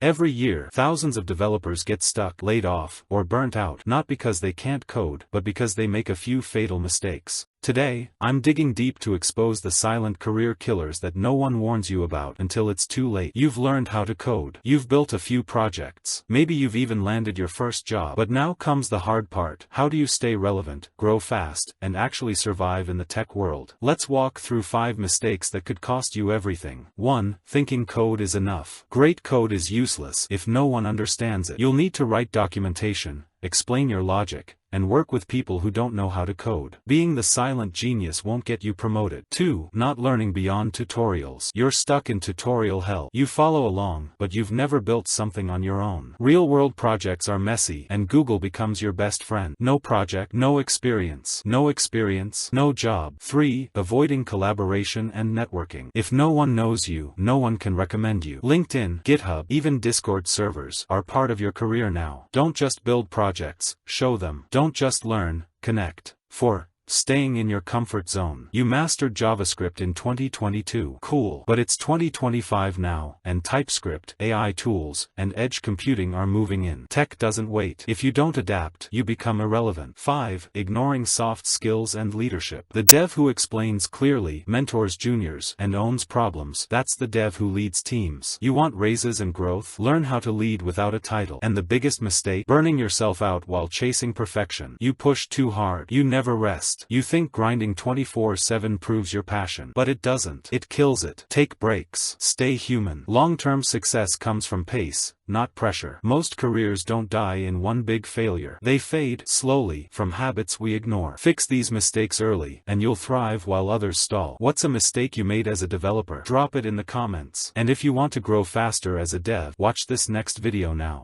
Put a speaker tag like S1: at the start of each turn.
S1: Every year, thousands of developers get stuck, laid off, or burnt out, not because they can't code, but because they make a few fatal mistakes. Today, I'm digging deep to expose the silent career killers that no one warns you about until it's too late. You've learned how to code. You've built a few projects. Maybe you've even landed your first job. But now comes the hard part. How do you stay relevant, grow fast, and actually survive in the tech world? Let's walk through 5 mistakes that could cost you everything. 1. Thinking code is enough. Great code is useless if no one understands it. You'll need to write documentation, explain your logic, and work with people who don't know how to code. Being the silent genius won't get you promoted. 2. Not learning beyond tutorials. You're stuck in tutorial hell. You follow along, but you've never built something on your own. Real-world projects are messy, and Google becomes your best friend. No project, no experience. No experience, no job. 3. Avoiding collaboration and networking. If no one knows you, no one can recommend you. LinkedIn, GitHub, even Discord servers are part of your career now. Don't just build projects, show them. Don't just learn, connect. 4. Staying in your comfort zone. You mastered JavaScript in 2022. Cool. But it's 2025 now, and TypeScript, AI tools, and edge computing are moving in. Tech doesn't wait. If you don't adapt, you become irrelevant. 5. Ignoring soft skills and leadership. The dev who explains clearly, mentors juniors, and owns problems, that's the dev who leads teams. You want raises and growth? Learn how to lead without a title. And the biggest mistake? Burning yourself out while chasing perfection. You push too hard. You never rest. You think grinding 24/7 proves your passion, but it doesn't. It kills it. Take breaks. Stay human. Long-term success comes from pace, not pressure. Most careers don't die in one big failure. They fade, slowly, from habits we ignore. Fix these mistakes early, and you'll thrive while others stall. What's a mistake you made as a developer? Drop it in the comments. And if you want to grow faster as a dev, watch this next video now.